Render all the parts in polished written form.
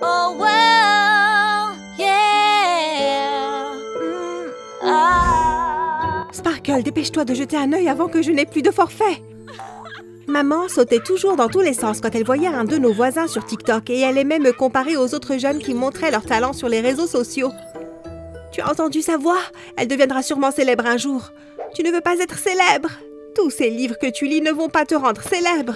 Oh well, yeah. Sparkle, dépêche-toi de jeter un œil avant que je n'ai plus de forfait. Maman sautait toujours dans tous les sens quand elle voyait un de nos voisins sur TikTok et elle aimait me comparer aux autres jeunes qui montraient leur talent sur les réseaux sociaux. Tu as entendu sa voix? Elle deviendra sûrement célèbre un jour. Tu ne veux pas être célèbre? Tous ces livres que tu lis ne vont pas te rendre célèbre.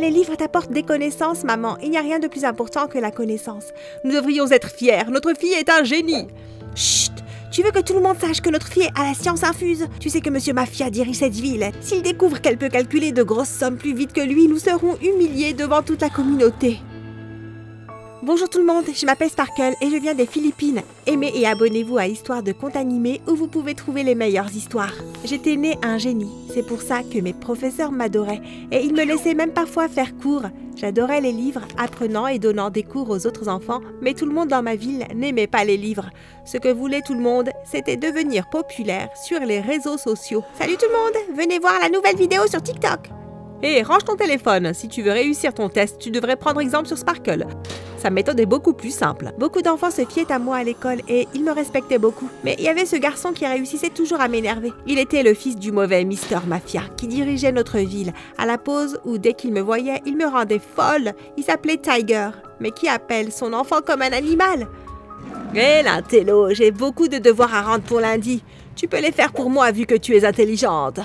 Les livres t'apportent des connaissances, maman. Il n'y a rien de plus important que la connaissance. Nous devrions être fiers. Notre fille est un génie. Chut! Tu veux que tout le monde sache que notre fille a la science infuse? Tu sais que Monsieur Mafia dirige cette ville. S'il découvre qu'elle peut calculer de grosses sommes plus vite que lui, nous serons humiliés devant toute la communauté. Bonjour tout le monde, je m'appelle Sparkle et je viens des Philippines. Aimez et abonnez-vous à Histoire de Conte Animé où vous pouvez trouver les meilleures histoires. J'étais née un génie, c'est pour ça que mes professeurs m'adoraient et ils me laissaient même parfois faire cours. J'adorais les livres, apprenant et donnant des cours aux autres enfants, mais tout le monde dans ma ville n'aimait pas les livres. Ce que voulait tout le monde, c'était devenir populaire sur les réseaux sociaux. Salut tout le monde, venez voir la nouvelle vidéo sur TikTok. Hé, range ton téléphone. Si tu veux réussir ton test, tu devrais prendre exemple sur Sparkle. Sa méthode est beaucoup plus simple. Beaucoup d'enfants se fiaient à moi à l'école et ils me respectaient beaucoup. Mais il y avait ce garçon qui réussissait toujours à m'énerver. Il était le fils du mauvais Mister Mafia qui dirigeait notre ville. À la pause ou dès qu'il me voyait, il me rendait folle. Il s'appelait Tiger. Mais qui appelle son enfant comme un animal? Hé, l'intello, j'ai beaucoup de devoirs à rendre pour lundi. Tu peux les faire pour moi vu que tu es intelligente.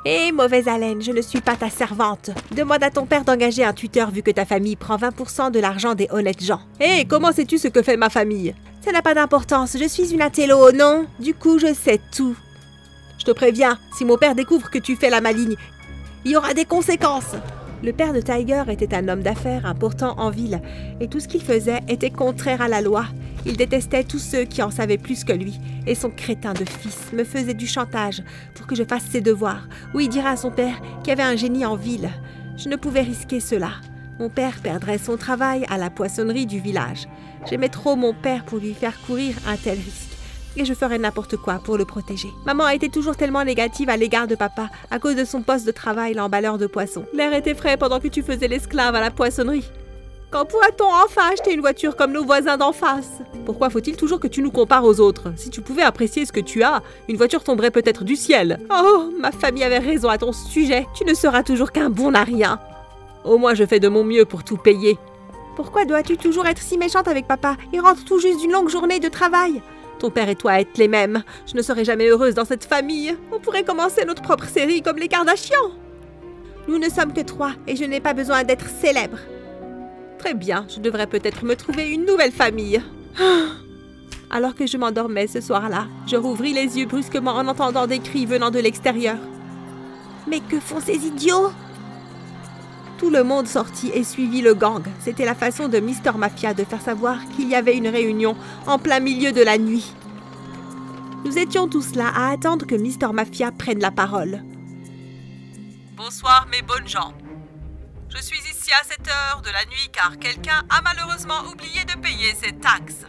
Hé, mauvaise haleine, je ne suis pas ta servante. Demande à ton père d'engager un tuteur vu que ta famille prend 20% de l'argent des honnêtes gens. Hé, comment sais-tu ce que fait ma famille? Ça n'a pas d'importance, je suis une intello, non? Du coup, je sais tout. Je te préviens, si mon père découvre que tu fais la maligne, il y aura des conséquences. Le père de Tiger était un homme d'affaires important en ville et tout ce qu'il faisait était contraire à la loi. Il détestait tous ceux qui en savaient plus que lui et son crétin de fils me faisait du chantage pour que je fasse ses devoirs ou il dirait à son père qu'il y avait un génie en ville. Je ne pouvais risquer cela. Mon père perdrait son travail à la poissonnerie du village. J'aimais trop mon père pour lui faire courir un tel risque. Et je ferais n'importe quoi pour le protéger. Maman a été toujours tellement négative à l'égard de papa à cause de son poste de travail, l'emballeur de poissons. L'air était frais pendant que tu faisais l'esclave à la poissonnerie. Quand pourra-t-on enfin acheter une voiture comme nos voisins d'en face? Pourquoi faut-il toujours que tu nous compares aux autres? Si tu pouvais apprécier ce que tu as, une voiture tomberait peut-être du ciel. Oh, ma famille avait raison à ton sujet. Tu ne seras toujours qu'un bon à rien. Au moins, je fais de mon mieux pour tout payer. Pourquoi dois-tu toujours être si méchante avec papa? Il rentre tout juste d'une longue journée de travail. Ton père et toi êtes les mêmes. Je ne serai jamais heureuse dans cette famille. On pourrait commencer notre propre série comme les Kardashians. Nous ne sommes que 3 et je n'ai pas besoin d'être célèbre. Très bien, je devrais peut-être me trouver une nouvelle famille. Alors que je m'endormais ce soir-là, je rouvris les yeux brusquement en entendant des cris venant de l'extérieur. Mais que font ces idiots? Tout le monde sortit et suivit le gang. C'était la façon de Mister Mafia de faire savoir qu'il y avait une réunion en plein milieu de la nuit. Nous étions tous là à attendre que Mister Mafia prenne la parole. Bonsoir mes bonnes gens. Je suis ici à cette heure de la nuit car quelqu'un a malheureusement oublié de payer ses taxes.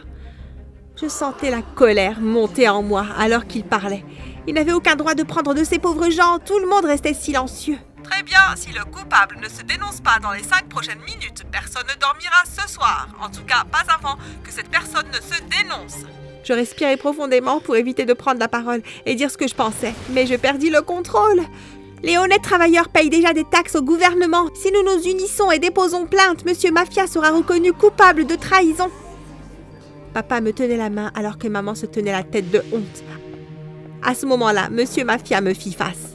Je sentais la colère monter en moi alors qu'il parlait. Il n'avait aucun droit de prendre de ces pauvres gens. Tout le monde restait silencieux. Très bien, si le coupable ne se dénonce pas dans les 5 prochaines minutes, personne ne dormira ce soir. En tout cas, pas avant que cette personne ne se dénonce. Je respirais profondément pour éviter de prendre la parole et dire ce que je pensais. Mais je perdis le contrôle. Les honnêtes travailleurs payent déjà des taxes au gouvernement. Si nous nous unissons et déposons plainte, Monsieur Mafia sera reconnu coupable de trahison. Papa me tenait la main alors que maman se tenait la tête de honte. À ce moment-là, Monsieur Mafia me fit face.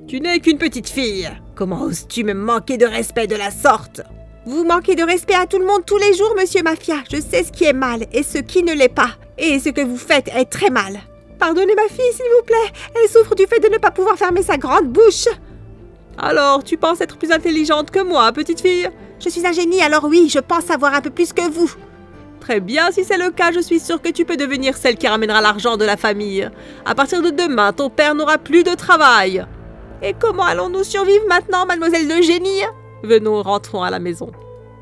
Tu n'es qu'une petite fille. Comment oses-tu me manquer de respect de la sorte? Vous manquez de respect à tout le monde tous les jours, Monsieur Mafia. Je sais ce qui est mal et ce qui ne l'est pas. Et ce que vous faites est très mal. Pardonnez ma fille, s'il vous plaît. Elle souffre du fait de ne pas pouvoir fermer sa grande bouche. Alors, tu penses être plus intelligente que moi, petite fille? Je suis un génie, alors oui, je pense savoir un peu plus que vous. Très bien, si c'est le cas, je suis sûre que tu peux devenir celle qui ramènera l'argent de la famille. À partir de demain, ton père n'aura plus de travail. Et comment allons-nous survivre maintenant, mademoiselle de génie? Venons, rentrons à la maison.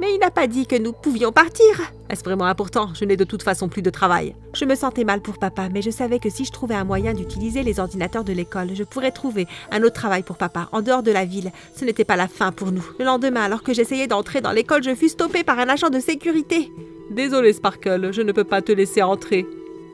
Mais il n'a pas dit que nous pouvions partir. Est-ce vraiment important? Je n'ai de toute façon plus de travail. Je me sentais mal pour papa, mais je savais que si je trouvais un moyen d'utiliser les ordinateurs de l'école, je pourrais trouver un autre travail pour papa, en dehors de la ville. Ce n'était pas la fin pour nous. Le lendemain, alors que j'essayais d'entrer dans l'école, je fus stoppée par un agent de sécurité. Désolé, Sparkle, je ne peux pas te laisser entrer.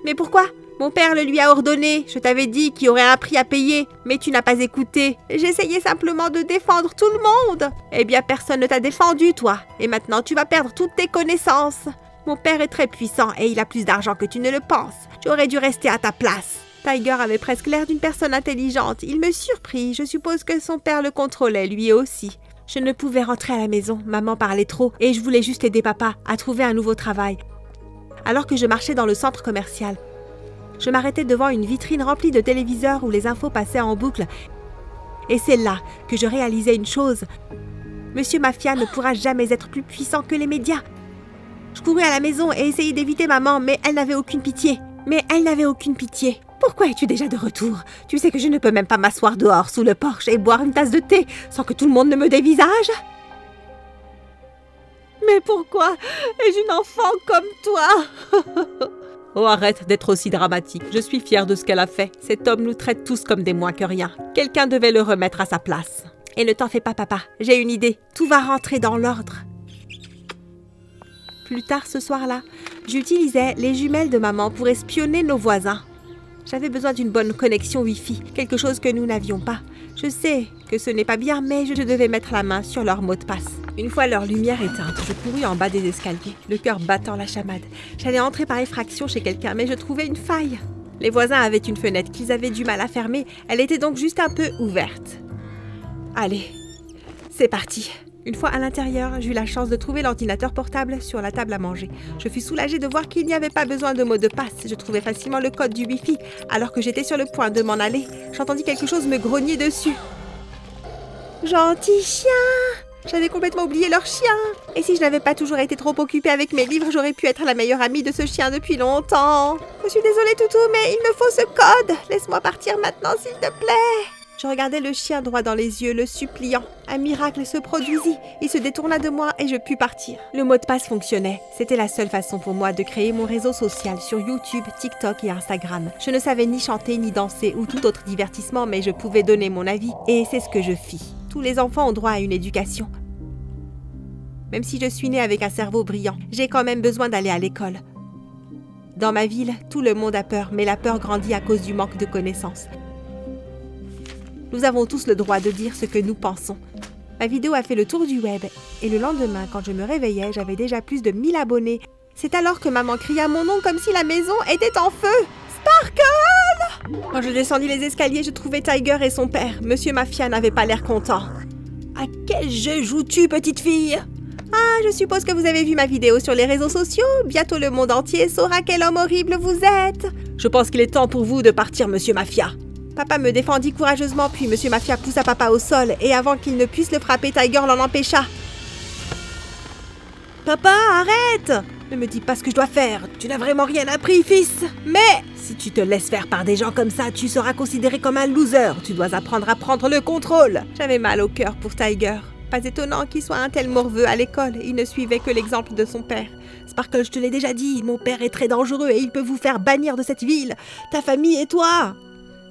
Mais pourquoi? Mon père le lui a ordonné. Je t'avais dit qu'il y aurait un prix à payer, mais tu n'as pas écouté. J'essayais simplement de défendre tout le monde. Eh bien, personne ne t'a défendu, toi. Et maintenant, tu vas perdre toutes tes connaissances. Mon père est très puissant et il a plus d'argent que tu ne le penses. Tu aurais dû rester à ta place. Tiger avait presque l'air d'une personne intelligente. Il me surprit. Je suppose que son père le contrôlait, lui aussi. Je ne pouvais rentrer à la maison. Maman parlait trop et je voulais juste aider papa à trouver un nouveau travail. Alors que je marchais dans le centre commercial, je m'arrêtais devant une vitrine remplie de téléviseurs où les infos passaient en boucle. Et c'est là que je réalisais une chose. Monsieur Mafia ne pourra jamais être plus puissant que les médias. Je courus à la maison et essayai d'éviter maman, mais elle n'avait aucune pitié. Pourquoi es-tu déjà de retour? Tu sais que je ne peux même pas m'asseoir dehors sous le porche et boire une tasse de thé sans que tout le monde ne me dévisage? Mais pourquoi ai-je une enfant comme toi? Oh, arrête d'être aussi dramatique. Je suis fière de ce qu'elle a fait. Cet homme nous traite tous comme des moins que rien. Quelqu'un devait le remettre à sa place. Et ne t'en fais pas, papa. J'ai une idée. Tout va rentrer dans l'ordre. Plus tard ce soir-là, j'utilisais les jumelles de maman pour espionner nos voisins. J'avais besoin d'une bonne connexion Wi-Fi, quelque chose que nous n'avions pas. Je sais que ce n'est pas bien, mais je devais mettre la main sur leur mot de passe. Une fois leur lumière éteinte, je courus en bas des escaliers, le cœur battant la chamade. J'allais entrer par effraction chez quelqu'un, mais je trouvais une faille. Les voisins avaient une fenêtre qu'ils avaient du mal à fermer, elle était donc juste un peu ouverte. Allez, c'est parti. Une fois à l'intérieur, j'eus la chance de trouver l'ordinateur portable sur la table à manger. Je fus soulagée de voir qu'il n'y avait pas besoin de mot de passe. Je trouvais facilement le code du Wi-Fi. Alors que j'étais sur le point de m'en aller, j'entendis quelque chose me grogner dessus. Gentil chien! J'avais complètement oublié leur chien. Et si je n'avais pas toujours été trop occupée avec mes livres, j'aurais pu être la meilleure amie de ce chien depuis longtemps. Je suis désolée, Toutou, mais il me faut ce code. Laisse-moi partir maintenant, s'il te plaît. Je regardais le chien droit dans les yeux, le suppliant. Un miracle se produisit. Il se détourna de moi et je pus partir. Le mot de passe fonctionnait. C'était la seule façon pour moi de créer mon réseau social sur YouTube, TikTok et Instagram. Je ne savais ni chanter, ni danser ou tout autre divertissement, mais je pouvais donner mon avis. Et c'est ce que je fis. Tous les enfants ont droit à une éducation. Même si je suis née avec un cerveau brillant, j'ai quand même besoin d'aller à l'école. Dans ma ville, tout le monde a peur, mais la peur grandit à cause du manque de connaissances. Nous avons tous le droit de dire ce que nous pensons. Ma vidéo a fait le tour du web et le lendemain, quand je me réveillais, j'avais déjà plus de 1000 abonnés. C'est alors que maman cria mon nom comme si la maison était en feu. Sparkle! Quand je descendis les escaliers, je trouvais Tiger et son père. Monsieur Mafia n'avait pas l'air content. À quel jeu joues-tu, petite fille? Ah, je suppose que vous avez vu ma vidéo sur les réseaux sociaux. Bientôt le monde entier saura quel homme horrible vous êtes. Je pense qu'il est temps pour vous de partir, Monsieur Mafia. Papa me défendit courageusement, puis Monsieur Mafia poussa papa au sol, et avant qu'il ne puisse le frapper, Tiger l'en empêcha. Papa, arrête! Ne me dis pas ce que je dois faire. Tu n'as vraiment rien appris, fils. Mais si tu te laisses faire par des gens comme ça, tu seras considéré comme un loser. Tu dois apprendre à prendre le contrôle. J'avais mal au cœur pour Tiger. Pas étonnant qu'il soit un tel morveux à l'école. Il ne suivait que l'exemple de son père. Sparkle, je te l'ai déjà dit, mon père est très dangereux et il peut vous faire bannir de cette ville. Ta famille et toi.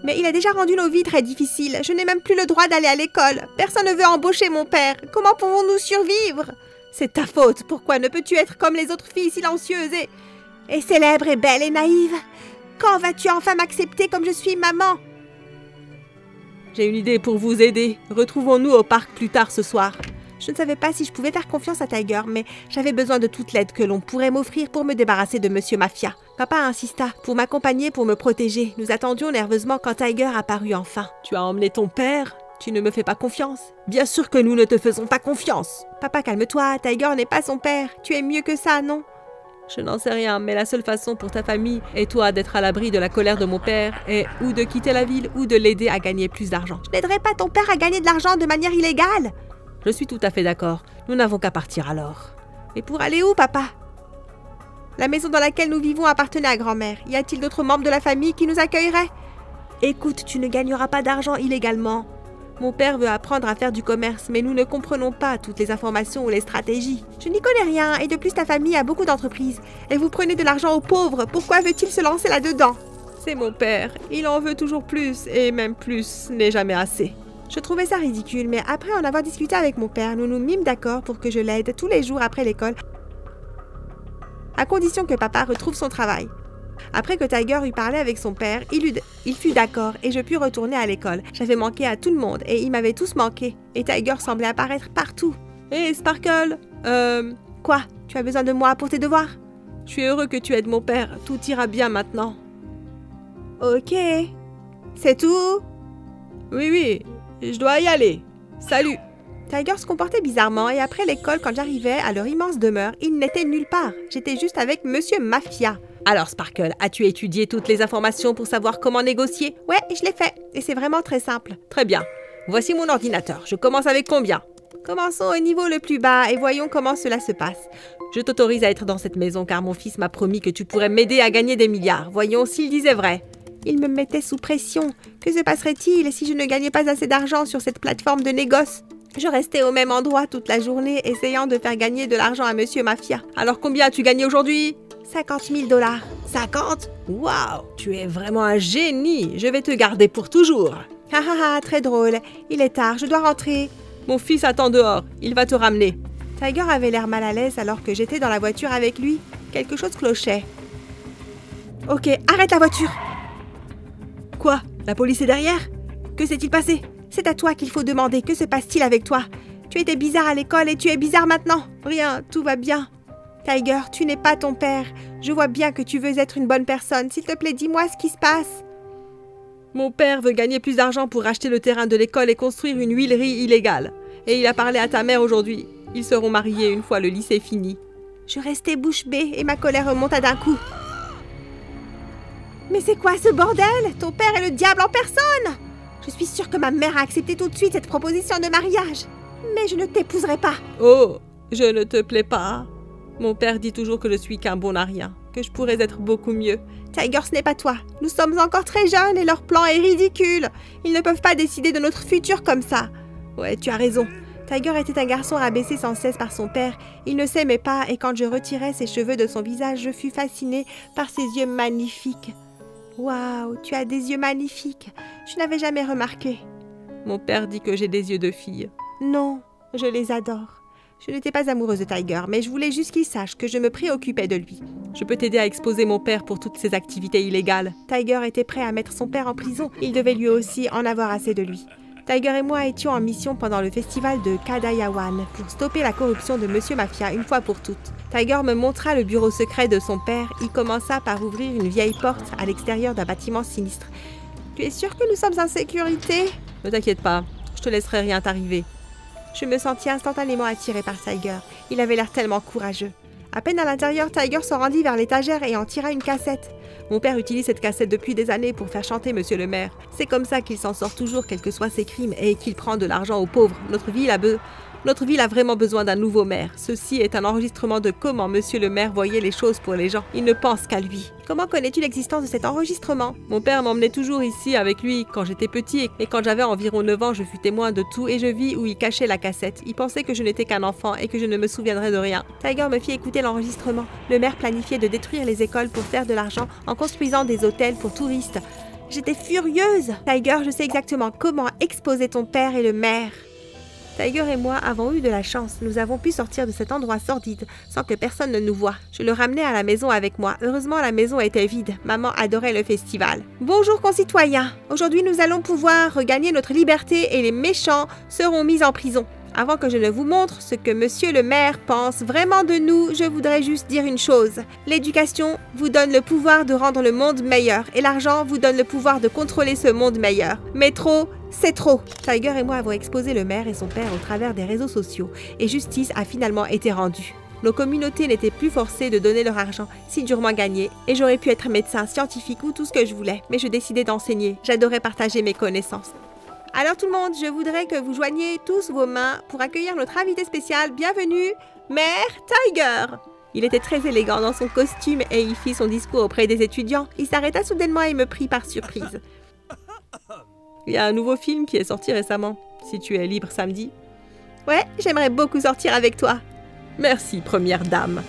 Mais il a déjà rendu nos vies très difficiles. Je n'ai même plus le droit d'aller à l'école. Personne ne veut embaucher mon père. Comment pouvons-nous survivre? C'est ta faute. Pourquoi ne peux-tu être comme les autres filles silencieuses et célèbres et belles et naïves? Quand vas-tu enfin m'accepter comme je suis, maman? J'ai une idée pour vous aider. Retrouvons-nous au parc plus tard ce soir. Je ne savais pas si je pouvais faire confiance à Tiger, mais j'avais besoin de toute l'aide que l'on pourrait m'offrir pour me débarrasser de Monsieur Mafia. Papa insista pour m'accompagner, pour me protéger. Nous attendions nerveusement quand Tiger apparut enfin. Tu as emmené ton père? Tu ne me fais pas confiance? Bien sûr que nous ne te faisons pas confiance. Papa, calme-toi. Tiger n'est pas son père. Tu es mieux que ça, non? Je n'en sais rien, mais la seule façon pour ta famille et toi d'être à l'abri de la colère de mon père est ou de quitter la ville ou de l'aider à gagner plus d'argent. Je n'aiderai pas ton père à gagner de l'argent de manière illégale. Je suis tout à fait d'accord. Nous n'avons qu'à partir alors. Mais pour aller où, papa? La maison dans laquelle nous vivons appartenait à grand-mère. Y a-t-il d'autres membres de la famille qui nous accueilleraient? Écoute, tu ne gagneras pas d'argent illégalement. Mon père veut apprendre à faire du commerce, mais nous ne comprenons pas toutes les informations ou les stratégies. Je n'y connais rien, et de plus ta famille a beaucoup d'entreprises. Et vous prenez de l'argent aux pauvres, pourquoi veut-il se lancer là-dedans? C'est mon père, il en veut toujours plus, et même plus n'est jamais assez. Je trouvais ça ridicule, mais après en avoir discuté avec mon père, nous nous mîmes d'accord pour que je l'aide tous les jours après l'école, à condition que papa retrouve son travail. Après que Tiger eut parlé avec son père, il fut d'accord et je pus retourner à l'école. J'avais manqué à tout le monde et ils m'avaient tous manqué. Et Tiger semblait apparaître partout. Hé, Sparkle! Quoi? Tu as besoin de moi pour tes devoirs? Je suis heureux que tu aides mon père. Tout ira bien maintenant. Ok. C'est tout? Oui, je dois y aller. Salut! Tiger se comportait bizarrement et après l'école, quand j'arrivais à leur immense demeure, il n'était nulle part. J'étais juste avec Monsieur Mafia. Alors Sparkle, as-tu étudié toutes les informations pour savoir comment négocier? Ouais, je l'ai fait. Et c'est vraiment très simple. Très bien. Voici mon ordinateur. Je commence avec combien? Commençons au niveau le plus bas et voyons comment cela se passe. Je t'autorise à être dans cette maison car mon fils m'a promis que tu pourrais m'aider à gagner des milliards. Voyons s'il disait vrai. Il me mettait sous pression. Que se passerait-il si je ne gagnais pas assez d'argent sur cette plateforme de négoce? Je restais au même endroit toute la journée, essayant de faire gagner de l'argent à Monsieur Mafia. Alors combien as-tu gagné aujourd'hui? 50 000 $. 50? Waouh, tu es vraiment un génie. Je vais te garder pour toujours. Ha ha ha, très drôle. Il est tard, je dois rentrer. Mon fils attend dehors, il va te ramener. Tiger avait l'air mal à l'aise alors que j'étais dans la voiture avec lui. Quelque chose clochait. Ok, arrête la voiture. Quoi? La police est derrière? Que s'est-il passé? C'est à toi qu'il faut demander. Que se passe-t-il avec toi? Tu étais bizarre à l'école et tu es bizarre maintenant. Rien, tout va bien. Tiger, tu n'es pas ton père. Je vois bien que tu veux être une bonne personne. S'il te plaît, dis-moi ce qui se passe. Mon père veut gagner plus d'argent pour racheter le terrain de l'école et construire une huilerie illégale. Et il a parlé à ta mère aujourd'hui. Ils seront mariés une fois le lycée fini. Je restais bouche bée et ma colère remonta d'un coup. Mais c'est quoi ce bordel? Ton père est le diable en personne! Je suis sûre que ma mère a accepté tout de suite cette proposition de mariage. Mais je ne t'épouserai pas. Oh, je ne te plais pas. Mon père dit toujours que je suis qu'un bon à rien, que je pourrais être beaucoup mieux. Tiger, ce n'est pas toi. Nous sommes encore très jeunes et leur plan est ridicule. Ils ne peuvent pas décider de notre futur comme ça. Ouais, tu as raison. Tiger était un garçon rabaissé sans cesse par son père. Il ne s'aimait pas et quand je retirais ses cheveux de son visage, je fus fascinée par ses yeux magnifiques. Waouh, tu as des yeux magnifiques. Je n'avais jamais remarqué. Mon père dit que j'ai des yeux de fille. Non, je les adore. Je n'étais pas amoureuse de Tiger, mais je voulais juste qu'il sache que je me préoccupais de lui. Je peux t'aider à exposer mon père pour toutes ses activités illégales. Tiger était prêt à mettre son père en prison. Il devait lui aussi en avoir assez de lui. Tiger et moi étions en mission pendant le festival de Kadayawan pour stopper la corruption de Monsieur Mafia une fois pour toutes. Tiger me montra le bureau secret de son père. Il commença par ouvrir une vieille porte à l'extérieur d'un bâtiment sinistre. Tu es sûr que nous sommes en sécurité? Ne t'inquiète pas, je te laisserai rien t'arriver. Je me sentis instantanément attirée par Tiger. Il avait l'air tellement courageux. À peine à l'intérieur, Tiger se rendit vers l'étagère et en tira une cassette. Mon père utilise cette cassette depuis des années pour faire chanter Monsieur le maire. C'est comme ça qu'il s'en sort toujours, quels que soient ses crimes, et qu'il prend de l'argent aux pauvres. Notre ville a vraiment besoin d'un nouveau maire. Ceci est un enregistrement de comment Monsieur le maire voyait les choses pour les gens. Il ne pense qu'à lui. Comment connais-tu l'existence de cet enregistrement? Mon père m'emmenait toujours ici avec lui quand j'étais petit et quand j'avais environ 9 ans, je fus témoin de tout et je vis où il cachait la cassette. Il pensait que je n'étais qu'un enfant et que je ne me souviendrais de rien. Tiger me fit écouter l'enregistrement. Le maire planifiait de détruire les écoles pour faire de l'argent en construisant des hôtels pour touristes. J'étais furieuse. Tiger, je sais exactement comment exposer ton père et le maire. Tiger et moi avons eu de la chance. Nous avons pu sortir de cet endroit sordide sans que personne ne nous voie. Je le ramenais à la maison avec moi. Heureusement, la maison était vide. Maman adorait le festival. Bonjour concitoyens. Aujourd'hui, nous allons pouvoir regagner notre liberté et les méchants seront mis en prison. Avant que je ne vous montre ce que Monsieur le maire pense vraiment de nous, je voudrais juste dire une chose. L'éducation vous donne le pouvoir de rendre le monde meilleur et l'argent vous donne le pouvoir de contrôler ce monde meilleur. Mais trop, c'est trop. Tiger et moi avons exposé le maire et son père au travers des réseaux sociaux et justice a finalement été rendue. Nos communautés n'étaient plus forcées de donner leur argent si durement gagné et j'aurais pu être médecin, scientifique ou tout ce que je voulais, mais je décidais d'enseigner. J'adorais partager mes connaissances. Alors tout le monde, je voudrais que vous joigniez tous vos mains pour accueillir notre invité spécial. Bienvenue, Maire Tiger. Il était très élégant dans son costume et il fit son discours auprès des étudiants. Il s'arrêta soudainement et me prit par surprise. Il y a un nouveau film qui est sorti récemment, si tu es libre samedi. Ouais, j'aimerais beaucoup sortir avec toi. Merci, première dame.